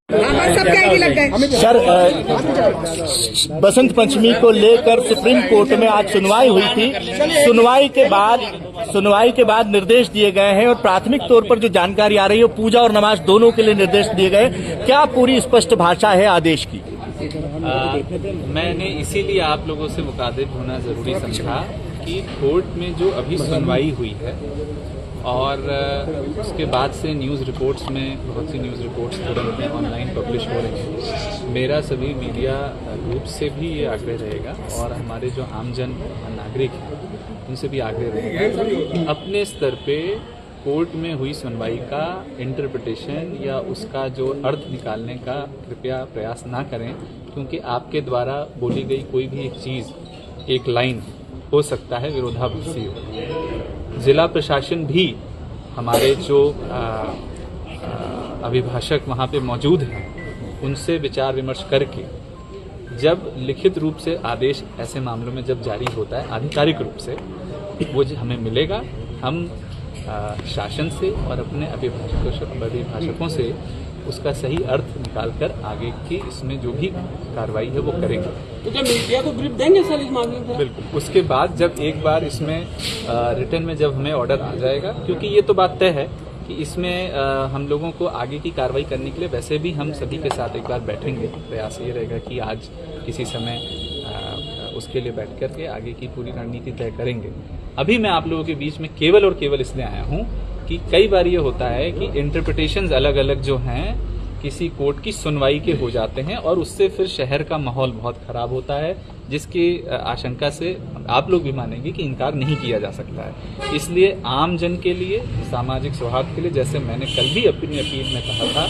Sir, Basant Panchami को लेकर supreme court में आज सुनवाई हुई थी। सुनवाई के बाद निर्देश दिए गए हैं और प्राथमिक तौर पर जो जानकारी आ रही है पूजा और नमाज दोनों के लिए निर्देश दिए गए। क्या पूरी स्पष्ट भाषा है आदेश की? मैंने इसीलिए आप लोगों से मुखातिब होना जरूरी समझा कि कोर्ट में जो अभी सुनवाई हुई है और उसके बाद से न्यूज़ रिपोर्ट्स में बहुत सी न्यूज़ रिपोर्ट्स तुरंत में ऑनलाइन पब्लिश हो रही हैं। मेरा सभी मीडिया ग्रुप से भी ये आग्रह रहेगा और हमारे जो आमजन नागरिक हैं उनसे भी आग्रह रहेगा, अपने स्तर पे कोर्ट में हुई सुनवाई का इंटरप्रिटेशन या उसका जो अर्थ निकालने का कृपया प्रयास ना करें, क्योंकि आपके द्वारा बोली गई कोई भी एक चीज़, एक लाइन हो सकता है विरोधाभासी हो। जिला प्रशासन भी हमारे जो अभिभाषक वहाँ पे मौजूद हैं उनसे विचार विमर्श करके जब लिखित रूप से आदेश ऐसे मामलों में जब जारी होता है आधिकारिक रूप से, वो हमें मिलेगा। हम शासन से और अपने अभिभाषकों से उसका सही अर्थ निकालकर आगे की इसमें जो भी कार्रवाई है वो करेंगे। तो क्या मीडिया को ब्रीफ देंगे सर इस मामले में? बिल्कुल। उसके बाद जब एक बार इसमें रिटर्न में जब हमें ऑर्डर आ जाएगा, क्योंकि ये तो बात तय है कि इसमें हम लोगों को आगे की कार्रवाई करने के लिए वैसे भी हम सभी के साथ एक बार बैठेंगे। प्रयास ये रहेगा कि आज किसी समय उसके लिए बैठ करके आगे की पूरी रणनीति तय करेंगे। अभी मैं आप लोगों के बीच में केवल और केवल इसलिए आया हूँ कि कई बार ये होता है कि इंटरप्रिटेशंस अलग अलग जो हैं किसी कोर्ट की सुनवाई के हो जाते हैं और उससे फिर शहर का माहौल बहुत खराब होता है, जिसकी आशंका से आप लोग भी मानेंगे कि इनकार नहीं किया जा सकता है। इसलिए आम जन के लिए, सामाजिक सौहार्द के लिए, जैसे मैंने कल भी अपनी अपील में कहा था,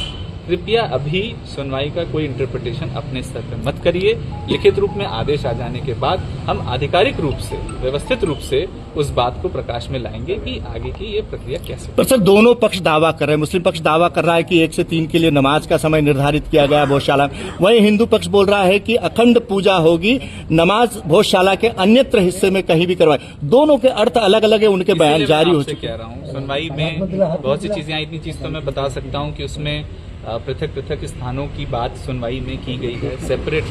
कृपया अभी सुनवाई का कोई इंटरप्रिटेशन अपने स्तर पर मत करिए। लिखित रूप में आदेश आ जाने के बाद हम आधिकारिक रूप से, व्यवस्थित रूप से उस बात को प्रकाश में लाएंगे कि आगे की ये प्रक्रिया कैसे। पर सर, दोनों पक्ष दावा कर रहे हैं। मुस्लिम पक्ष दावा कर रहा है कि 1 से 3 के लिए नमाज का समय निर्धारित किया गया भोजशाला, वहीं हिंदू पक्ष बोल रहा है कि अखंड पूजा होगी, नमाज भोजशाला के अन्यत्र हिस्से में कहीं भी करवाए। दोनों के अर्थ अलग अलग है, उनके बयान जारी हो चुके। कह रहा हूँ सुनवाई में बहुत सी चीजें, इतनी चीज तो मैं बता सकता हूँ कि उसमें पृथक पृथक स्थानों की बात सुनवाई में की गई है, सेपरेट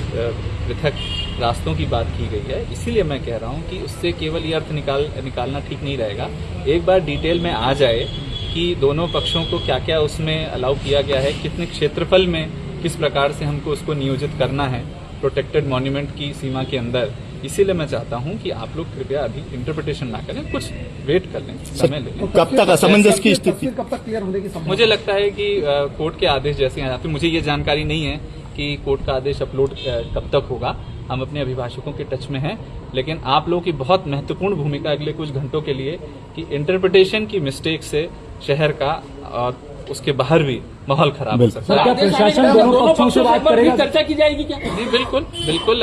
पृथक रास्तों की बात की गई है। इसीलिए मैं कह रहा हूं कि उससे केवल ये अर्थ निकालना ठीक नहीं रहेगा। एक बार डिटेल में आ जाए कि दोनों पक्षों को क्या क्या उसमें अलाउ किया गया है, कितने क्षेत्रफल में किस प्रकार से हमको उसको नियोजित करना है प्रोटेक्टेड मॉन्यूमेंट की सीमा के अंदर। इसीलिए मैं चाहता हूं कि आप लोग कृपया अभी इंटरप्रिटेशन ना करें, कुछ वेट कर लें, समय ले लें। कब तक असमंजस की स्थिति, कब तक क्लियर होने की संभावना? मुझे लगता है कि कोर्ट के आदेश जैसे आ जाते हैं, मुझे ये जानकारी नहीं है कि कोर्ट का आदेश अपलोड कब तक होगा। हम अपने अभिभाषकों के टच में हैं, लेकिन आप लोगों की बहुत महत्वपूर्ण भूमिका अगले कुछ घंटों के लिए कि इंटरप्रिटेशन की मिस्टेक से शहर का और उसके बाहर भी माहौल खराब हो सकता है। क्या प्रशासन दोनों पक्षों से बात करेगा? चर्चा की जाएगी क्या? जी बिल्कुल बिल्कुल।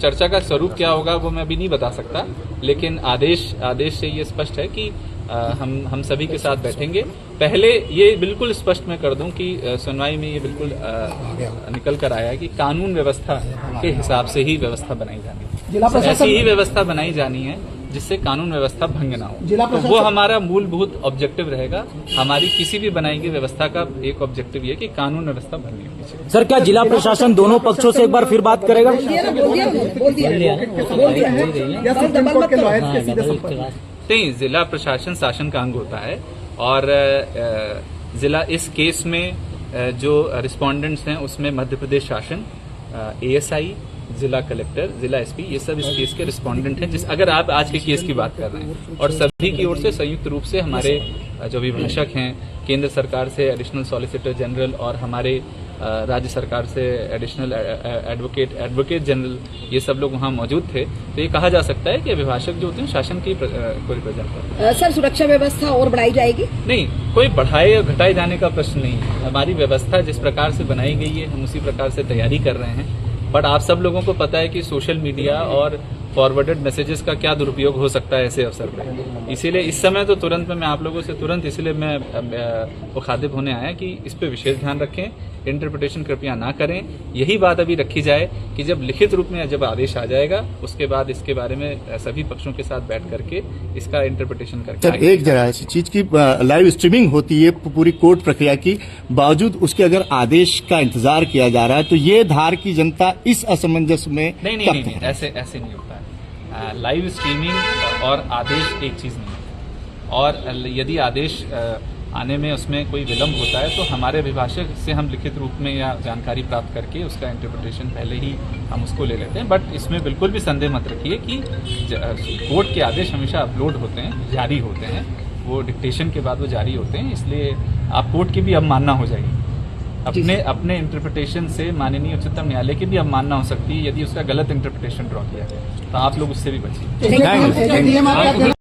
चर्चा का स्वरूप क्या होगा वो मैं अभी नहीं बता सकता, लेकिन आदेश से ये स्पष्ट है कि हम सभी के साथ बैठेंगे। पहले ये बिल्कुल स्पष्ट मैं कर दूं कि सुनवाई में ये बिल्कुल निकल कर आया है कि कानून व्यवस्था के हिसाब से ही व्यवस्था बनाई जानी है, ऐसी ही व्यवस्था बनाई जानी है जिससे कानून व्यवस्था भंग ना हो। तो वो हमारा मूलभूत ऑब्जेक्टिव रहेगा। हमारी किसी भी बनाई गई व्यवस्था का एक ऑब्जेक्टिव ये कि कानून व्यवस्था भंग नहीं होनी चाहिए। सर, क्या जिला प्रशासन दोनों पक्षों से एक बार फिर बात करेगा? नहीं, जिला प्रशासन शासन का अंग होता है और जिला इस केस में जो रिस्पोंडेंट्स हैं उसमें मध्य प्रदेश शासन, ASI, जिला कलेक्टर, जिला SP, ये सब इस केस के रिस्पोंडेंट हैं। अगर आप आज के केस की बात कर रहे हैं, और सभी की ओर से संयुक्त रूप से हमारे जो अभिभाषक हैं, केंद्र सरकार से एडिशनल सॉलिसिटर जनरल और हमारे राज्य सरकार से एडिशनल एडवोकेट जनरल, ये सब लोग वहाँ मौजूद थे। तो ये कहा जा सकता है कि अभिभाषक जो होते हैं शासन की को रिप्रेजेंट करते हैं। सर, सुरक्षा व्यवस्था और बढ़ाई जाएगी? नहीं, कोई बढ़ाए या घटाए जाने का प्रश्न नहीं है। हमारी व्यवस्था जिस प्रकार से बनाई गई है हम उसी प्रकार से तैयारी कर रहे हैं। बट आप सब लोगों को पता है कि सोशल मीडिया और फॉरवर्डेड मैसेजेस का क्या दुरुपयोग हो सकता है ऐसे अवसर पे। इसीलिए इस समय तो तुरंत में मैं आप लोगों से तुरंत इसलिए मैं मुखातिब होने आया कि इस पे विशेष ध्यान रखें, इंटरप्रिटेशन कृपया ना करें। यही बात अभी रखी जाए कि जब लिखित रूप में जब आदेश आ जाएगा उसके बाद इसके बारे में सभी पक्षों के साथ बैठ करके इसका इंटरप्रिटेशन करके सर एक जरा ऐसी चीज की लाइव स्ट्रीमिंग होती है पूरी कोर्ट प्रक्रिया की, बावजूद उसके अगर आदेश का इंतजार किया जा रहा है तो ये धार की जनता इस असमंजस में नहीं, ऐसे नहीं होता है। लाइव स्ट्रीमिंग और आदेश एक चीज नहीं है, और यदि आदेश आने में उसमें कोई विलंब होता है तो हमारे अभिभाषक से हम लिखित रूप में या जानकारी प्राप्त करके उसका इंटरप्रिटेशन पहले ही हम उसको ले लेते हैं। बट इसमें बिल्कुल भी संदेह मत रखिए कि कोर्ट के आदेश हमेशा अपलोड होते हैं, जारी होते हैं, वो डिक्टेशन के बाद वो जारी होते हैं। इसलिए आप कोर्ट की भी अवमानना हो जाएगी, अपने इंटरप्रिटेशन से माननीय उच्चतम न्यायालय की भी अवमानना हो सकती है यदि उसका गलत इंटरप्रिटेशन ड्रॉ किया जाए, तो आप लोग उससे भी बचिए। Thank you.